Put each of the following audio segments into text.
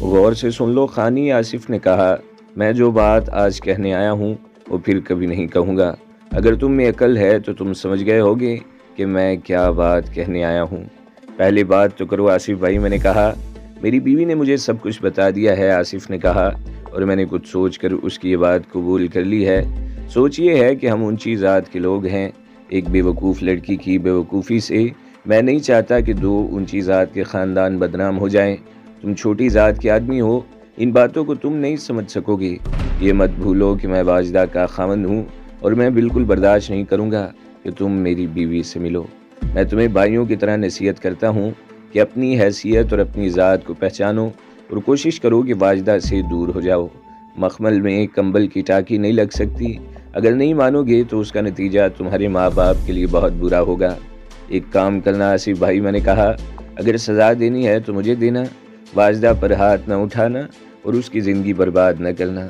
غور سے سن لو خانی، آصف نے کہا۔ میں جو بات آج کہنے آیا ہوں وہ پھر کبھی نہیں کہوں گا۔ اگر تم میں عقل ہے تو تم سمجھ گئے ہوگے کہ میں کیا بات کہنے آیا ہوں۔ پہلے بات تو کرو آصف بھائی، میں نے کہا۔ میری بیوی نے مجھے سب کچھ بتا دیا ہے، آصف نے کہا، اور میں نے کچھ سوچ کر اس کی یہ بات قبول کر لی ہے۔ سوچ یہ ہے کہ ہم اونچی ذات کے لوگ ہیں۔ ایک بے وقوف لڑکی کی بے وقوفی سے میں نہیں چاہتا کہ دو اونچی ذات کے خاندان بدنام ہو جائیں۔ تم چھوٹی ذات کے آدمی ہو، ان باتوں کو تم نہیں سمجھ سکو گے۔ یہ مت بھولو کہ میں واجدہ کا خاوند ہوں، اور میں بالکل برداشت نہیں کروں گا کہ تم میری بیوی سے ملو۔ میں تمہیں بھائیوں کی طرح نصیحت کرتا ہوں کہ اپنی حیثیت اور اپنی ذات کو پہچانو اور کوشش کرو کہ واجدہ سے دور ہو جاؤ۔ مخمل میں کمبل کی ٹاکی نہیں لگ سکتی۔ اگر نہیں مانو گے تو اس کا نتیجہ تمہارے ماں باپ کے لیے بہت برا ہوگا۔ ایک کام کرنا آصف بھائی، میں نے کہا، اگر سزا دینی ہے تو مجھے دینا، واجدہ پر ہاتھ نہ اٹھانا اور اس کی زندگی برباد نہ کرنا۔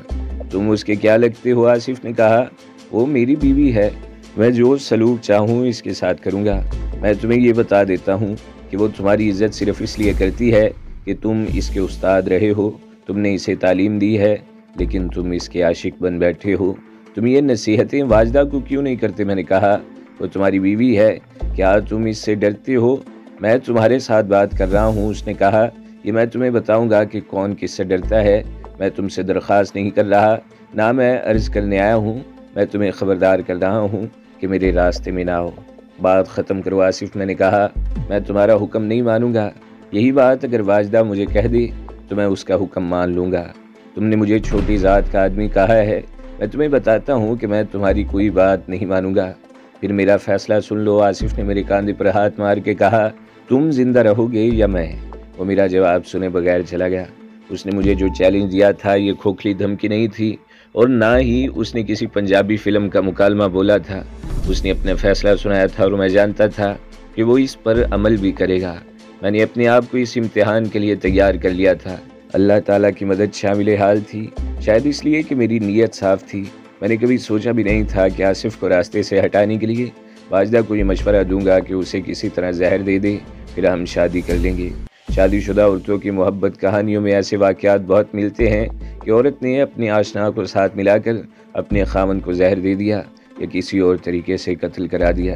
تم اس کے کیا لگتے ہو؟ آصف نے کہا۔ وہ میری بیوی ہے، میں جو سلوک چاہوں اس کے ساتھ کروں گا۔ میں تمہیں یہ بتا دیتا ہوں کہ وہ تمہاری عزت صرف اس لیے کرتی ہے کہ تم اس کے استاد رہے ہو، تم نے اسے تعلیم دی ہے، لیکن تم اس کے عاشق بن بیٹھے ہو۔ تم یہ نصیحتیں واجدہ کو کیوں نہیں کرتے؟ میں نے کہا، وہ تمہاری بیوی ہے، کیا تم اس سے ڈرتے ہو؟ میں تمہارے ساتھ بات کر رہا ہوں، اس نے کہا۔ یہ میں تمہیں بتاؤں گا کہ کون کس سے ڈرتا ہے۔ میں تم سے درخواست نہیں کر رہا، نہ میں عرض کرنے آیا ہوں، میں تمہیں خبردار کر رہا ہوں کہ میرے راستے میں نہ آؤ۔ بات ختم کرو آصف، میں نے کہا، میں تمہارا حکم نہیں مانوں گا۔ یہی بات اگر واجدہ مجھے کہہ دے تو میں اس کا حکم مان لوں گا۔ تم نے مجھے چھوٹی ذات کا آدمی کہا ہے، میں تمہیں بتاتا ہوں کہ میں تمہاری کوئی بات نہیں مانوں گا۔ پھر میرا فیصلہ سن لو، آصف نے میرے کاندھے پر ہاتھ مار کے کہا۔ تم زندہ رہو گے یا میں؟ وہ میرا جواب سنے بغیر چلا گیا۔ اس نے مجھے جو چیلنج دیا تھا یہ کھوکھلی دھمکی نہیں تھی، اور نہ ہی اس نے کسی پنجابی فلم کا مکالمہ بولا تھا۔ اس نے اپنا فیصلہ سنایا تھا اور میں جانتا تھا کہ وہ اس پر عمل بھی کرے گا۔ میں نے اپنے آپ کو اس امتحان کے لیے تیار کر لیا تھا۔ اللہ تعالیٰ کی مدد شامل حال تھی، شاید اس لیے کہ میری نیت صاف تھی۔ میں نے کبھی سوچا بھی نہیں تھا کہ آصف کو راستے سے ہٹانے کے لیے واجدہ کو یہ مشورہ دوں گا کہ اسے کسی طرح زہر دے دے، پھر ہم شادی کر لیں گے۔ شادی شدہ عورتوں کی محبت کہانیوں میں ایسے واقعات بہت ملتے ہیں کہ عورت نے اپنے آشنا کو ساتھ ملا کر اپنے خاوند کو زہر دے دیا یا کسی اور طریقے سے قتل کرا دیا۔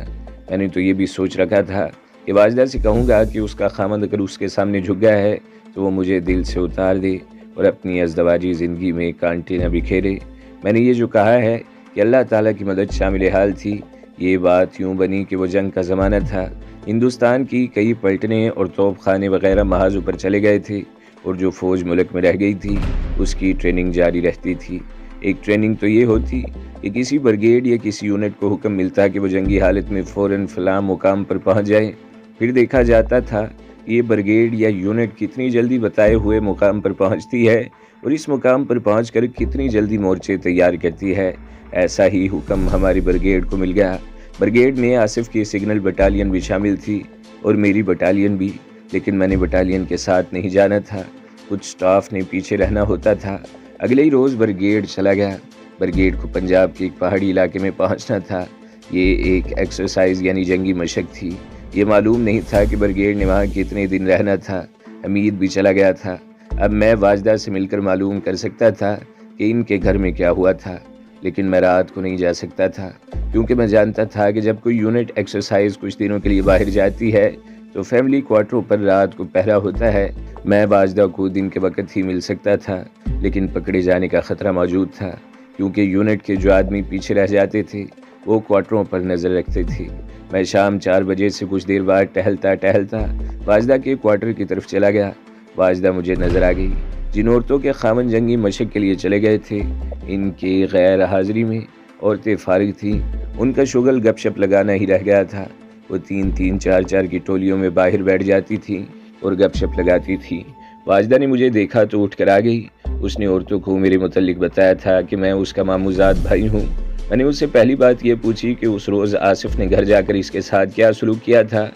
میں نے تو یہ بھی سوچ رکھا تھا کہ واجدہ سے کہوں گا کہ اس کا خاوند اگر اس کے سامنے جھک گیا ہے تو وہ مجھے دل سے اتار دے اور اپنی ازدواجی زندگی میں کانٹے نہ بکھیرے۔ میں نے یہ جو کہا ہے کہ اللہ تعالیٰ کی مدد شامل حال تھی، یہ بات یوں بنی کہ وہ جنگ کا زمانہ تھا۔ ہندوستان کی کئی پلٹنیں اور توپ خانے وغیرہ محاذ پر چلے گئے تھے، اور جو فوج ملک میں رہ گئی تھی اس کی ٹریننگ جاری رہتی تھی۔ ایک ٹریننگ تو یہ ہوتی کہ کسی بریگیڈ یا کسی یونٹ کو حکم ملتا کہ وہ جنگی حالت میں فوراً فلاں مقام پر پہنچ جائے۔ پھر دیکھا جاتا تھا کہ یہ بریگیڈ یا یونٹ کتنی جلدی بتائے ہوئے مقام پر پہنچتی ہے اور اس مقام پر پہنچ کر کتنی جلدی مورچے تیار کرتی ہے۔ ایسا ہی حکم ہماری بریگیڈ کو مل گیا۔ بریگیڈ میں آصف کی سگنل بٹالین بھی شامل تھی اور میری بٹالین بھی، لیکن میں نے بٹالین کے ساتھ نہیں جانا تھا، کچھ سٹاف نے پیچھے رہنا ہوتا تھا۔ اگلے ہی روز بریگیڈ چلا گیا۔ بریگیڈ کو پنجاب کے ایک پہاڑی علاقے میں پہنچنا تھا۔ یہ ایک ایکسرسائز یعنی جنگی مشق تھی۔ یہ معلوم نہیں تھا کہ بریگیڈ نے وہاں کتنے دن رہنا تھا۔ حمید بھی چلا گیا تھا۔ اب میں واجدہ سے مل کر معلوم کر سکتا تھا کہ ان کے گھر میں کیا ہوا تھا، لیکن میں رات کو نہیں جا سکتا تھا، کیونکہ میں جانتا تھا کہ جب کوئی یونٹ ایکسرسائز کچھ دنوں کے لیے باہر جاتی ہے تو فیملی کوارٹروں پر رات کو پہرا ہوتا ہے۔ میں واجدہ کو دن کے وقت ہی مل سکتا تھا، لیکن پکڑے جانے کا خطرہ موجود تھا، کیونکہ یونٹ کے جو آدمی پیچھے رہ جاتے تھے وہ کوارٹروں پر نظر رکھتے تھے۔ میں شام 4 بجے سے کچھ دیر بعد ٹہلتا واجدہ کے کوارٹر کی طرف چلا گیا۔ واجدہ مجھے نظر آ گئی۔ جن عورتوں کے خاوند جنگی مشق کے لیے چلے گئے تھے، ان کی غیر حاضری میں عورتیں فارغ تھیں۔ ان کا شغل گپ شپ لگانا ہی رہ گیا تھا۔ وہ 3-3 4-4 کی ٹولیوں میں باہر بیٹھ جاتی تھیں اور گپ شپ لگاتی تھیں۔ واجدہ نے مجھے دیکھا تو اٹھ کر آ گئی۔ اس نے عورتوں کو میرے متعلق بتایا تھا کہ میں اس کا ماموزاد بھائی ہوں۔ میں نے اس سے پہلی بات یہ پوچھی کہ اس روز آصف نے گھر جا کر اس کے ساتھ کیا سلوک کیا تھا۔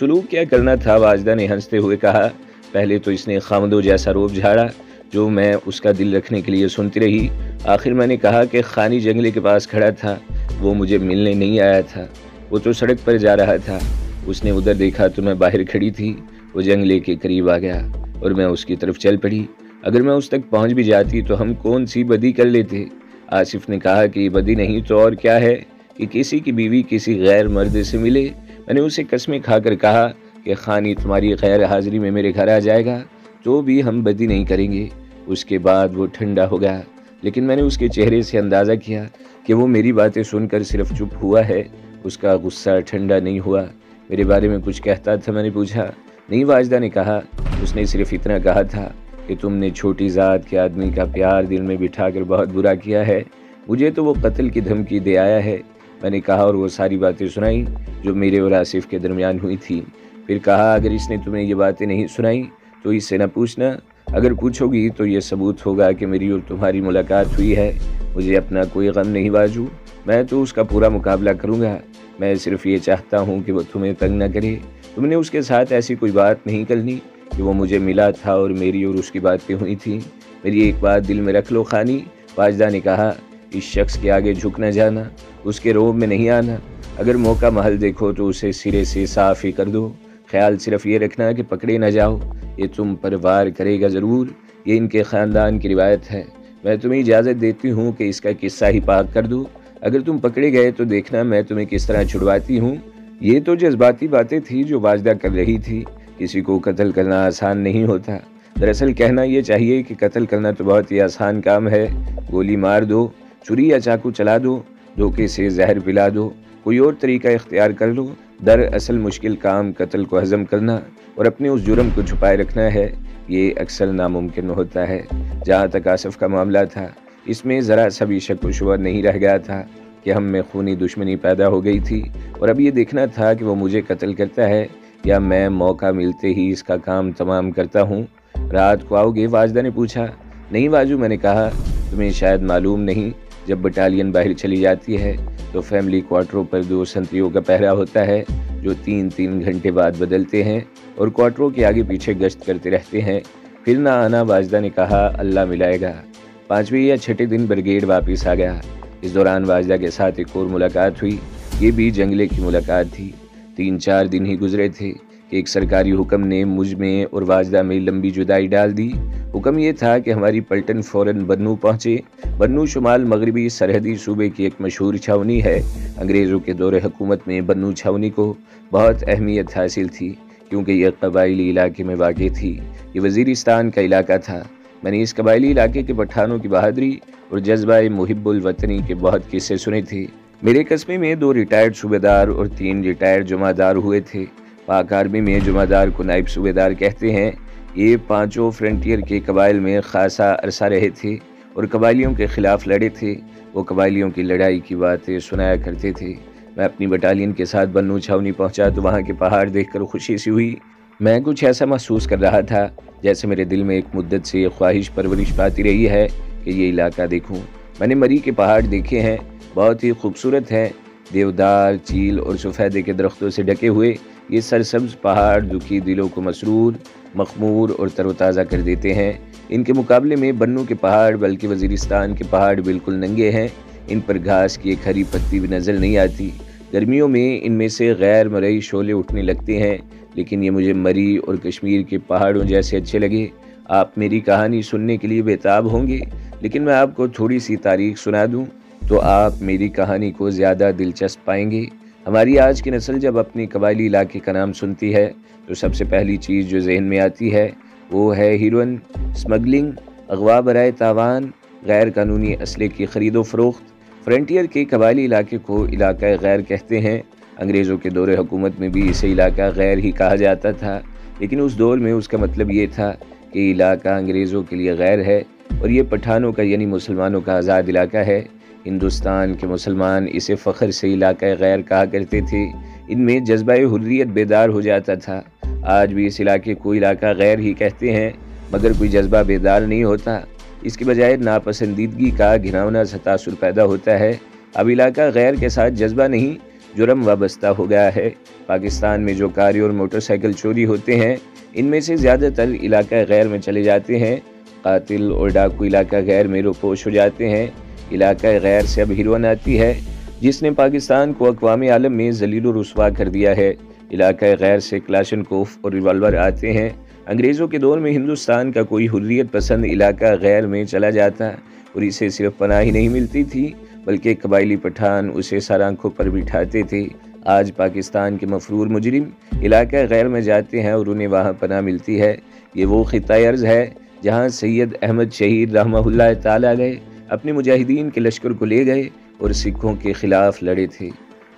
سلوک کیا کرنا تھا؟ واجدہ نے ہنستے ہوئے کہا۔ پہلے تو اس نے خامدوں جیسا روب جھاڑا جو میں اس کا دل رکھنے کے لیے سنتی رہی۔ آخر میں نے کہا کہ خانی جنگلے کے پاس کھڑا تھا، وہ مجھے ملنے نہیں آیا تھا، وہ تو سڑک پر جا رہا تھا۔ اس نے ادھر دیکھا تو میں باہر کھڑی تھی۔ وہ جنگلے کے قریب آ گیا اور میں اس کی طرف چل پڑی۔ اگر میں اس تک پہنچ بھی جاتی تو ہم کون سی بدی کر لیتے؟ آصف نے کہا کہ یہ بدی نہیں تو اور کیا ہے کہ کسی کی بیوی کسی غیر مرد سے ملے۔ میں نے اسے قسمیں کھا کر کہا کہ خانی تمہاری غیر حاضری میں میرے گھر آ جائے گا تو بھی ہم بدی نہیں کریں گے۔ اس کے بعد وہ ٹھنڈا ہو گیا، لیکن میں نے اس کے چہرے سے اندازہ کیا کہ وہ میری باتیں سن کر صرف چپ ہوا ہے، اس کا غصہ ٹھنڈا نہیں ہوا۔ میرے بارے میں کچھ کہتا تھا؟ میں نے پوچھا۔ نہیں، واجدہ نے کہا، اس نے صرف اتنا کہا تھا کہ تم نے چھوٹی ذات کے آدمی کا پیار دل میں بٹھا کر بہت برا کیا ہے، مجھے تو وہ قتل کی دھمکی دے آیا ہے۔ میں نے کہا اور وہ ساری باتیں سنائیں جو میرے اور آصف کے درمیان ہوئی تھی۔ پھر کہا اگر اس نے تمہیں یہ باتیں نہیں سنائیں تو اس سے نہ پوچھنا، اگر پوچھو گی تو یہ ثبوت ہوگا کہ میری اور تمہاری ملاقات ہوئی ہے۔ مجھے اپنا کوئی غم نہیں باجو، میں تو اس کا پورا مقابلہ کروں گا، میں صرف یہ چاہتا ہوں کہ وہ تمہیں تنگ نہ کرے۔ تم نے اس کے ساتھ ایسی کوئی بات نہیں کرنی کہ وہ مجھے ملا تھا اور میری اور اس کی باتیں ہوئی تھیں۔ میری ایک بات دل میں رکھ لو خانی، واجدہ نے کہا، اس شخص کے آگے جھک نہ جانا، اس کے روب میں نہیں آنا، اگر موقع محل دیکھو تو اسے سرے سے صاف ہی کر دو، خیال صرف یہ رکھنا کہ پکڑے نہ جاؤ، یہ تم پر وار کرے گا ضرور، یہ ان کے خاندان کی روایت ہے، میں تمہیں اجازت دیتی ہوں کہ اس کا قصہ ہی پاک کر دو، اگر تم پکڑے گئے تو دیکھنا میں تمہیں کس طرح چھڑواتی ہوں۔ یہ تو جذباتی باتیں تھی جو واجدہ کر رہی تھی، کسی کو قتل کرنا آسان نہیں ہوتا، دراصل کہنا یہ چاہیے کہ قتل کرنا تو بہت ہی آسان کام ہے، گولی مار دو، چھری یا چاقو چلا دو، دھوکے سے زہر پلا دو، کوئی اور طریقہ اختیار کر لو، دراصل مشکل کام قتل کو ہضم کرنا اور اپنے اس جرم کو چھپائے رکھنا ہے، یہ اکثر ناممکن ہوتا ہے۔ جہاں تک آصف کا معاملہ تھا، اس میں ذرا سا بھی شک و شبہ نہیں رہ گیا تھا کہ ہم میں خونی دشمنی پیدا ہو گئی تھی، اور اب یہ دیکھنا تھا کہ وہ مجھے قتل کرتا ہے یا میں موقع ملتے ہی اس کا کام تمام کرتا ہوں۔ رات کو آؤ گے؟ واجدہ نے پوچھا۔ نہیں واجو، میں نے کہا، تمہیں شاید معلوم نہیں، جب بٹالین باہر چلی جاتی ہے تو فیملی کوارٹروں پر 2 سنتریوں کا پہرا ہوتا ہے جو 3 گھنٹے بعد بدلتے ہیں اور کوارٹروں کے آگے پیچھے گشت کرتے رہتے ہیں، پھر نہ آنا۔ واجدہ نے کہا، اللہ ملائے گا۔ 5ویں یا 6 دن بریگیڈ واپس آ گیا۔ اس دوران واجدہ کے ساتھ ایک اور ملاقات ہوئی، یہ بھی جنگلے کی ملاقات تھی۔ 3-4 دن ہی گزرے تھے کہ ایک سرکاری حکم نے مجھ میں اور واجدہ میں لمبی جدائی ڈال دی۔ حکم یہ تھا کہ ہماری پلٹن فوراً بنوں پہنچے۔ بنوں شمال مغربی سرحدی صوبے کی ایک مشہور چھاونی ہے۔ انگریزوں کے دور حکومت میں بنوں چھاونی کو بہت اہمیت حاصل تھی کیونکہ یہ قبائلی علاقے میں واقع تھی، یہ وزیرستان کا علاقہ تھا۔ میں نے اس قبائلی علاقے کے پٹھانوں کی بہادری اور جذبہ محب الوطنی کے بہت قصے سنے تھے۔ میرے قصبے میں 2 ریٹائرڈ صوبیدار اور 3 ریٹائرڈ جمعدار ہوئے تھے۔ پاک آرمی میں جمعدار کو نائب صوبیدار کہتے ہیں۔ یہ 5 فرنٹیئر کے قبائل میں خاصا عرصہ رہے تھے اور قبائلیوں کے خلاف لڑے تھے۔ وہ قبائلیوں کی لڑائی کی باتیں سنایا کرتے تھے۔ میں اپنی بٹالین کے ساتھ بنوں چھاونی پہنچا تو وہاں کے پہاڑ دیکھ کر خوشی سی ہوئی۔ میں کچھ ایسا محسوس کر رہا تھا جیسے میرے دل میں ایک مدت سے یہ خواہش پرورش پاتی رہی ہے کہ یہ علاقہ دیکھوں۔ میں نے مری کے پہاڑ دیکھے ہیں، بہت ہی خوبصورت ہیں، دیودار، چیل اور سفیدے کے درختوں سے ڈھکے ہوئے یہ سرسبز پہاڑ دکھی دلوں کو مسرور، مخمور اور تر و تازہ کر دیتے ہیں۔ ان کے مقابلے میں بنوں کے پہاڑ بلکہ وزیرستان کے پہاڑ بالکل ننگے ہیں، ان پر گھاس کی ایک ہری پتی بھی نظر نہیں آتی۔ گرمیوں میں ان میں سے غیر مرئی شعلے اٹھنے لگتے ہیں، لیکن یہ مجھے مری اور کشمیر کے پہاڑوں جیسے اچھے لگے۔ آپ میری کہانی سننے کے لیے بےتاب ہوں گے، لیکن میں آپ کو تھوڑی سی تاریخ سنا دوں تو آپ میری کہانی کو زیادہ دلچسپ پائیں گے۔ ہماری آج کی نسل جب اپنی قبائلی علاقے کا نام سنتی ہے تو سب سے پہلی چیز جو ذہن میں آتی ہے وہ ہے ہیروئن، اسمگلنگ، اغوا برائے تاوان، غیر قانونی اسلحے کی خرید و فروخت۔ فرنٹیئر کے قبائلی علاقے کو علاقہ غیر کہتے ہیں۔ انگریزوں کے دور حکومت میں بھی اسے علاقہ غیر ہی کہا جاتا تھا، لیکن اس دور میں اس کا مطلب یہ تھا کہ علاقہ انگریزوں کے لیے غیر ہے اور یہ پٹھانوں کا یعنی مسلمانوں کا آزاد علاقہ ہے۔ ہندوستان کے مسلمان اسے فخر سے علاقہ غیر کہا کرتے تھے، ان میں جذبہ حریت بیدار ہو جاتا تھا۔ آج بھی اس علاقے کو علاقہ غیر ہی کہتے ہیں، مگر کوئی جذبہ بیدار نہیں ہوتا، اس کے بجائے ناپسندیدگی کا گھناؤنا سا تاثر پیدا ہوتا ہے۔ اب علاقہ غیر کے ساتھ جذبہ نہیں، جرم وابستہ ہو گیا ہے۔ پاکستان میں جو کاریں اور موٹر سائیکل چوری ہوتے ہیں ان میں سے زیادہ تر علاقہ غیر میں چلے جاتے ہیں۔ قاتل اور ڈاکو علاقہ غیر میں روپوش ہو جاتے ہیں۔ علاقہ غیر سے اب ہیروئن آتی ہے جس نے پاکستان کو اقوام عالم میں ذلیل و رسوا کر دیا ہے۔ علاقہ غیر سے کلاشنکوف اور ریوالور آتے ہیں انگریزوں کے دور میں ہندوستان کا کوئی حریت پسند علاقہ غیر میں چلا جاتا اور اسے صرف پناہ ہی نہیں ملتی تھی بلکہ قبائلی پٹھان اسے سر آنکھوں پر بٹھاتے تھے۔ آج پاکستان کے مفرور مجرم علاقہ غیر میں جاتے ہیں اور انہیں وہاں پناہ ملتی ہے۔ یہ وہ خطہ ارض ہے جہاں سید احمد شہید رحمہ اللہ تعالیٰ گئے، اپنے مجاہدین کے لشکر کو لے گئے اور سکھوں کے خلاف لڑے تھے۔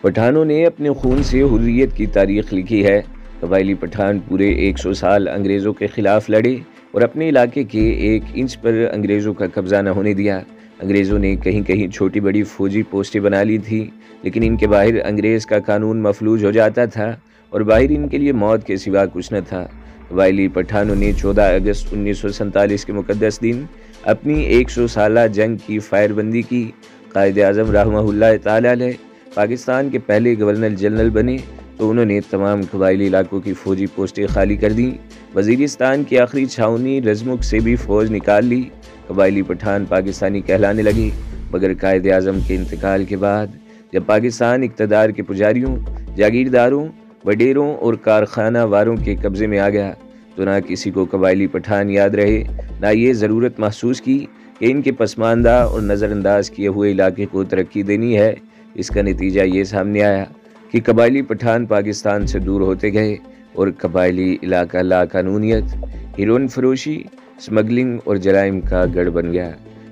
پٹھانوں نے اپنے خون سے حریت کی تاریخ لکھی ہے۔ قبائلی پٹھان پورے 100 سال انگریزوں کے خلاف لڑے اور اپنے علاقے کے 1 انچ پر انگریزوں کا قبضہ نہ ہونے دیا۔ انگریزوں نے کہیں کہیں چھوٹی بڑی فوجی پوسٹیں بنا لی تھی، لیکن ان کے باہر انگریز کا قانون مفلوج ہو جاتا تھا اور باہر ان کے لیے موت کے سوا کچھ نہ تھا۔ قبائلی پٹھانوں نے 14 اگست 1947 کے مقدس دن اپنی 100 سالہ جنگ کی فائر بندی کی۔ قائد اعظم رحمہ اللہ تعالیٰ علیہ پاکستان کے پہلے گورنر جنرل بنے تو انہوں نے تمام قبائلی علاقوں کی فوجی پوسٹیں خالی کر دیں۔ وزیرستان کی آخری چھاؤنی رزمک سے بھی فوج نکال لی۔ قبائلی پٹھان پاکستانی کہلانے لگے، مگر قائد اعظم کے انتقال کے بعد جب پاکستان اقتدار کے پجاریوں، جاگیرداروں، وڈیروں اور کارخانہ واروں کے قبضے میں آ گیا تو نہ کسی کو قبائلی پٹھان یاد رہے، نہ یہ ضرورت محسوس کی کہ ان کے پسماندہ اور نظر انداز کیے ہوئے علاقے کو ترقی دینی ہے۔ اس کا نتیجہ یہ سامنے آیا کہ قبائلی پٹھان پاکستان سے دور ہوتے گئے اور قبائلی علاقہ لا قانونیت، ہیروئن فروشی، سمگلنگ اور جرائم کا گڑھ بن گیا۔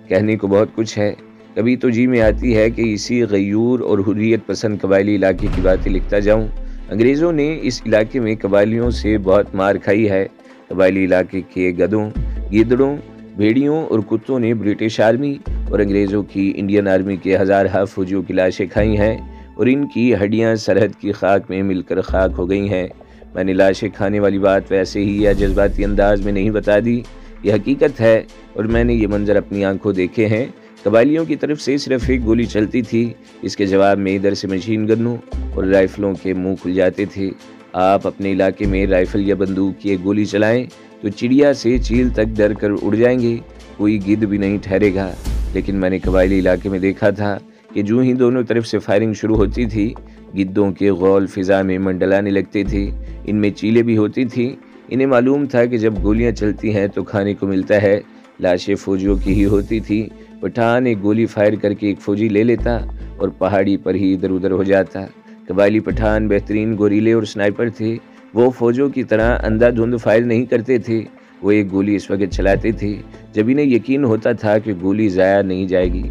کہنے کو بہت کچھ ہے، کبھی تو جی میں آتی ہے کہ اسی غیور اور حریت پسند قبائلی علاقے کی باتیں لکھتا جاؤں۔ انگریزوں نے اس علاقے میں قبائلیوں سے بہت مار کھائی ہے۔ قبائلی علاقے کے گدھوں، گیدڑوں، بھیڑیوں اور کتوں نے برٹش آرمی اور انگریزوں کی انڈین آرمی کے ہزارہ فوجیوں کی لاشیں کھائی ہیں اور ان کی ہڈیاں سرحد کی خاک میں مل کر خاک ہو گئی ہیں۔ میں نے لاشیں کھانے والی بات ویسے ہی یا جذباتی انداز میں نہیں بتا دی، یہ حقیقت ہے اور میں نے یہ منظر اپنی آنکھوں دیکھے ہیں۔ قبائلیوں کی طرف سے صرف ایک گولی چلتی تھی، اس کے جواب میں ادھر سے مشین گنوں اور رائفلوں کے منہ کھل جاتے تھے۔ آپ اپنے علاقے میں رائفل یا بندوق کی ایک گولی چلائیں تو چڑیا سے چیل تک ڈر کر اڑ جائیں گے، کوئی گدھ بھی نہیں ٹھہرے گا۔ لیکن میں نے قبائلی علاقے میں دیکھا تھا کہ جو ہی دونوں طرف سے فائرنگ شروع ہوتی تھی، گدھوں کے غول فضا میں منڈلانے لگتے تھے۔ ان میں چیلیں بھی ہوتی تھیں۔ انہیں معلوم تھا کہ جب گولیاں چلتی ہیں تو کھانے کو ملتا ہے۔ لاشیں فوجیوں کی ہی ہوتی تھی۔ پٹھان ایک گولی فائر کر کے ایک فوجی لے لیتا اور پہاڑی پر ہی ادھر ادھر ہو جاتا۔ قبائلی پٹھان بہترین گوریلے اور سنائپر تھے۔ وہ فوجوں کی طرح اندھا دھند فائر نہیں کرتے تھے، وہ ایک گولی اس وقت چلاتے تھے جب انہیں یقین ہوتا تھا کہ گولی ضائع نہیں جائے گی۔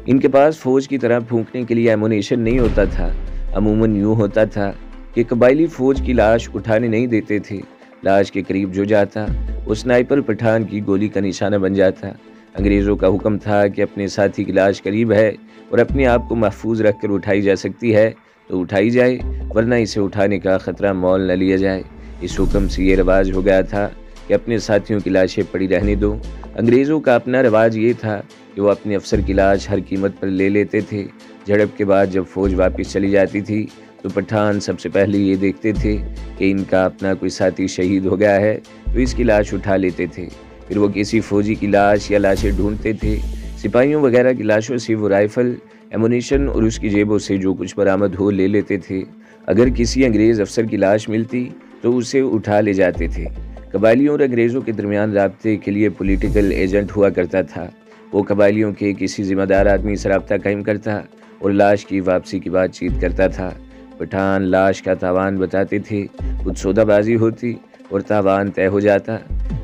ان کے پاس فوج کی طرح پھونکنے کے لیے ایمونیشن نہیں ہوتا تھا۔ عموماً یوں ہوتا تھا کہ قبائلی فوج کی لاش اٹھانے نہیں دیتے تھے۔ لاش کے قریب جو جاتا وہ سنائپر پٹھان کی گولی کا نشانہ بن جاتا۔ انگریزوں کا حکم تھا کہ اپنے ساتھی کی لاش قریب ہے اور اپنے آپ کو محفوظ رکھ کر اٹھائی جا سکتی ہے تو اٹھائی جائے، ورنہ اسے اٹھانے کا خطرہ مول نہ لیا جائے۔ اس حکم سے یہ رواج ہو گیا تھا کہ اپنے ساتھیوں کی لاشیں پڑی رہنے دو۔ انگریزوں کا اپنا رواج یہ تھا کہ وہ اپنے افسر کی لاش ہر قیمت پر لے لیتے تھے۔ جھڑپ کے بعد جب فوج واپس چلی جاتی تھی تو پٹھان سب سے پہلے یہ دیکھتے تھے کہ ان کا اپنا کوئی ساتھی شہید ہو گیا ہے تو اس کی لاش اٹھا لیتے تھے۔ پھر وہ کسی فوجی کی لاش یا لاشیں ڈھونڈتے تھے۔ سپاہیوں وغیرہ کی لاشوں سے وہ رائفل، ایمونیشن اور اس کی جیبوں سے جو کچھ برآمد ہو لے لیتے تھے۔ اگر کسی انگریز افسر کی لاش ملتی تو اسے اٹھا لے جاتے تھے۔ قبائلیوں اور انگریزوں کے درمیان رابطے کے لیے پولیٹیکل ایجنٹ ہوا کرتا تھا۔ وہ قبائلیوں کے کسی ذمہ دار آدمی سے رابطہ قائم کرتا اور لاش کی واپسی کی بات چیت کرتا تھا۔ پٹھان لاش کا تاوان بتاتے تھے، کچھ سودہ بازی ہوتی اور تاوان طے ہو جاتا۔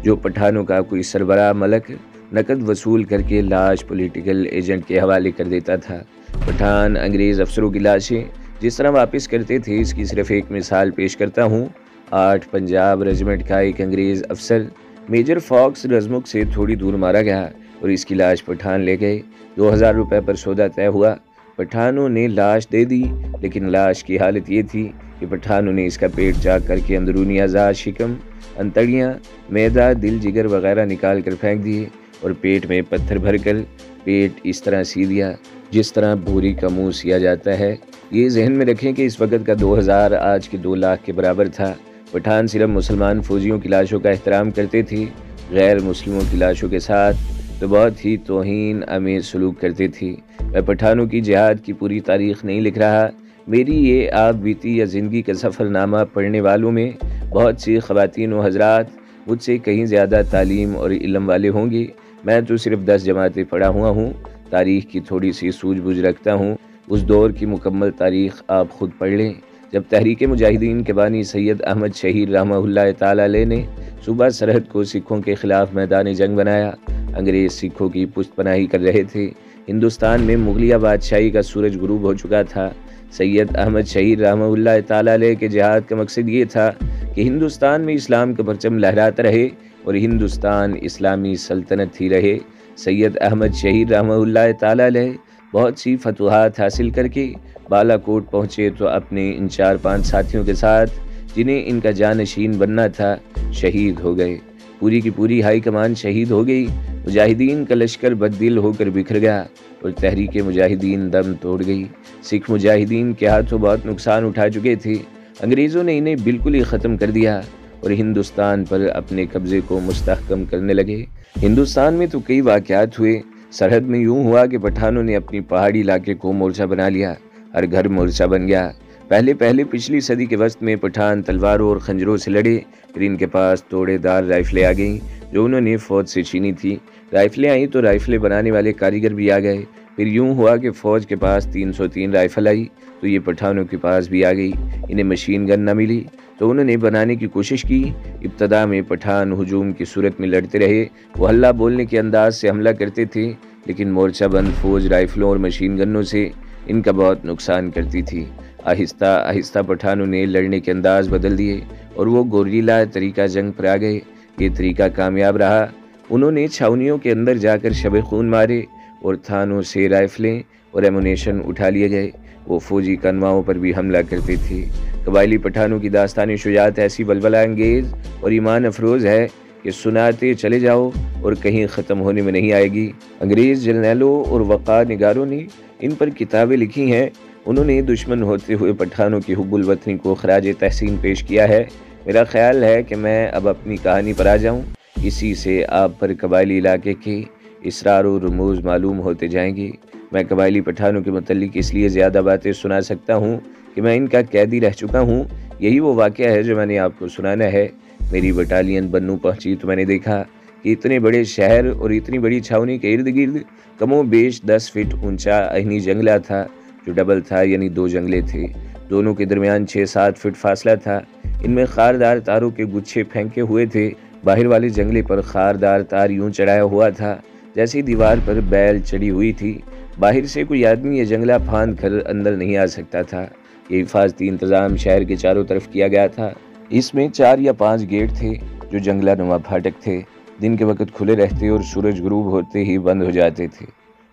جو پٹھانوں کا کوئی سربراہ ملک نقد وصول کر کے لاش پولیٹیکل ایجنٹ کے حوالے کر دیتا تھا۔ پٹھان انگریز افسروں کی لاشیں جس طرح واپس کرتے تھے، اس کی صرف ایک مثال پیش کرتا ہوں۔ 8 پنجاب ریجمنٹ کا ایک انگریز افسر میجر فاکس رزمک سے تھوڑی دور مارا گیا اور اس کی لاش پٹھان لے گئے۔ 2000 روپے پر سودا طے ہوا۔ پٹھانوں نے لاش دے دی، لیکن لاش کی حالت یہ تھی کہ پٹھانوں نے اس کا پیٹ چاک کر کے اندرونی اعضاء، شکم، انتڑیاں، معدہ، دل، جگر وغیرہ نکال کر پھینک دیے اور پیٹ میں پتھر بھر کر پیٹ اس طرح سی دیا جس طرح بھوری کا منہ سیا جاتا ہے۔ یہ ذہن میں رکھیں کہ اس وقت کا 2000 آج کے 2 لاکھ کے برابر تھا۔ پٹھان صرف مسلمان فوجیوں کی لاشوں کا احترام کرتے تھے، غیر مسلموں کی لاشوں کے ساتھ تو بہت ہی توہین آمیز سلوک کرتے تھے۔ میں پٹھانوں کی جہاد کی پوری تاریخ نہیں لکھ رہا، میری یہ آپ بیتی یا زندگی کا سفر نامہ پڑھنے والوں میں بہت سی خواتین و حضرات مجھ سے کہیں زیادہ تعلیم اور علم والے ہوں گے، میں تو صرف 10 جماعتیں پڑھا ہوا ہوں، تاریخ کی تھوڑی سی سوجھ بوجھ رکھتا ہوں، اس دور کی مکمل تاریخ آپ خود پڑھ لیں۔ جب تحریک مجاہدین کے بانی سید احمد شہید رحمہ اللہ تعالیٰ علیہ نے صوبہ سرحد کو سکھوں کے خلاف میدان جنگ بنایا، انگریز سکھوں کی پشت پناہی کر رہے تھے، ہندوستان میں مغلیہ بادشاہی کا سورج غروب ہو چکا تھا۔ سید احمد شہید رحمہ اللہ تعالیٰ علیہ کے جہاد کا مقصد یہ تھا کہ ہندوستان میں اسلام کا پرچم لہراتا رہے اور ہندوستان اسلامی سلطنت ہی رہے۔ سید احمد شہید رحمہ اللہ تعالیٰ علیہ بہت سی فتوحات حاصل کر کے بالا کوٹ پہنچے تو اپنے ان 4-5 ساتھیوں کے ساتھ، جنہیں ان کا جانشین بننا تھا، شہید ہو گئے۔ پوری کی پوری ہائی کمان شہید ہو گئی، مجاہدین کا لشکر بددل ہو کر بکھر گیا اور تحریک مجاہدین دم توڑ گئی۔ سکھ مجاہدین کے ہاتھوں بہت نقصان اٹھا چکے تھے، انگریزوں نے انہیں بالکل ہی ختم کر دیا اور ہندوستان پر اپنے قبضے کو مستحکم کرنے لگے۔ ہندوستان میں تو کئی واقعات ہوئے، سرحد میں یوں ہوا کہ پٹھانوں نے اپنی پہاڑی علاقے کو مورچہ بنا لیا، ہر گھر مورچہ بن گیا۔ پہلے پچھلی صدی کے وسط میں پٹھان تلواروں اور خنجروں سے لڑے، پھر ان کے پاس توڑے دار رائفلیں آ گئیں جو انہوں نے فوج سے چھینی تھی۔ رائفلیں آئیں تو رائفلیں بنانے والے کاریگر بھی آ گئے، پھر یوں ہوا کہ فوج کے پاس 303 رائفل آئی تو یہ پٹھانوں کے پاس بھی آ گئی۔ انہیں مشین گن نہ ملی تو انہوں نے بنانے کی کوشش کی۔ ابتدا میں پٹھان ہجوم کی صورت میں لڑتے رہے، وہ ہلہ بولنے کے انداز سے حملہ کرتے تھے، لیکن مورچہ بند فوج رائفلوں اور مشین گنوں سے ان کا بہت نقصان کرتی تھی۔ آہستہ آہستہ پٹھانوں نے لڑنے کے انداز بدل دیے اور وہ گوریلا طریقہ جنگ پر آ گئے۔ یہ طریقہ کامیاب رہا، انہوں نے چھاونیوں کے اندر جا کر شب خون مارے اور تھانوں سے رائفلیں اور ایمونیشن اٹھا لیے گئے۔ وہ فوجی کنواؤں پر بھی حملہ کرتے تھے۔ قبائلی پٹھانوں کی داستان شجاعت ایسی ولولہ انگیز اور ایمان افروز ہے کہ سناتے چلے جاؤ اور کہیں ختم ہونے میں نہیں آئے گی۔ انگریز جرنیلوں اور وقار نگاروں نے ان پر کتابیں لکھی ہیں، انہوں نے دشمن ہوتے ہوئے پٹھانوں کی حب الوطنی کو خراج تحسین پیش کیا ہے۔ میرا خیال ہے کہ میں اب اپنی کہانی پر آ جاؤں، اسی سے آپ پر قبائلی علاقے کے اسرار و رموز معلوم ہوتے جائیں گے۔ میں قبائلی پٹھانوں کے متعلق اس لیے زیادہ باتیں سنا سکتا ہوں کہ میں ان کا قیدی رہ چکا ہوں۔ یہی وہ واقعہ ہے جو میں نے آپ کو سنانا ہے۔ میری بٹالین بنوں پہنچی تو میں نے دیکھا کہ اتنے بڑے شہر اور اتنی بڑی چھاونی کے ارد گرد کم و بیش 10 فٹ اونچا اہنی جنگلہ تھا جو ڈبل تھا، یعنی 2 جنگلے تھے، دونوں کے درمیان 6-7 فٹ فاصلہ تھا۔ ان میں خاردار تاروں کے گچھے پھینکے ہوئے تھے، باہر والے جنگلے پر خاردار تار یوں چڑھایا ہوا تھا جیسے دیوار پر بیل چڑھی ہوئی تھی۔ باہر سے کوئی آدمی یہ جنگلہ پھاند کر اندر نہیں آ سکتا تھا۔ یہ حفاظتی انتظام شہر کے چاروں طرف کیا گیا تھا۔ اس میں 4 یا 5 گیٹ تھے جو جنگلہ نما پھاٹک تھے، دن کے وقت کھلے رہتے اور سورج غروب ہوتے ہی بند ہو جاتے تھے۔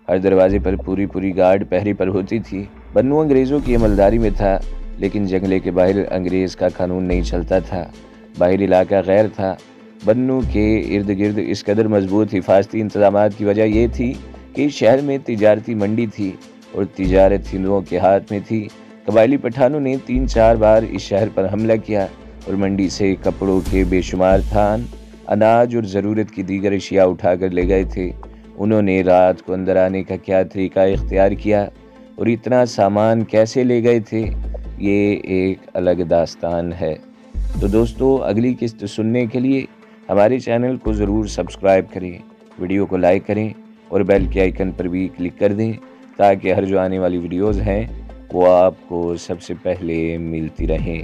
ہر دروازے پر پوری گارڈ پہرے پر ہوتی تھی۔ بنو انگریزوں کی عملداری میں تھا، لیکن جنگلے کے باہر انگریز کا قانون نہیں چلتا تھا، باہر علاقہ غیر تھا۔ بنو کے ارد گرد اس قدر مضبوط حفاظتی انتظامات کی وجہ یہ تھی کہ اس شہر میں تجارتی منڈی تھی اور تجارت ہندوؤں کے ہاتھ میں تھی۔ قبائلی پٹھانوں نے 3-4 بار اس شہر پر حملہ کیا اور منڈی سے کپڑوں کے بے شمار تھان، اناج اور ضرورت کی دیگر اشیاء اٹھا کر لے گئے تھے۔ انہوں نے رات کو اندر آنے کا کیا طریقہ اختیار کیا اور اتنا سامان کیسے لے گئے تھے، یہ ایک الگ داستان ہے۔ تو دوستو، اگلی قسط سننے کے لیے ہمارے چینل کو ضرور سبسکرائب کریں، ویڈیو کو لائک کریں اور بیل کے آئیکن پر بھی کلک کر دیں تاکہ ہر جو آنے والی ویڈیوز ہیں وہ آپ کو سب سے پہلے ملتی رہیں۔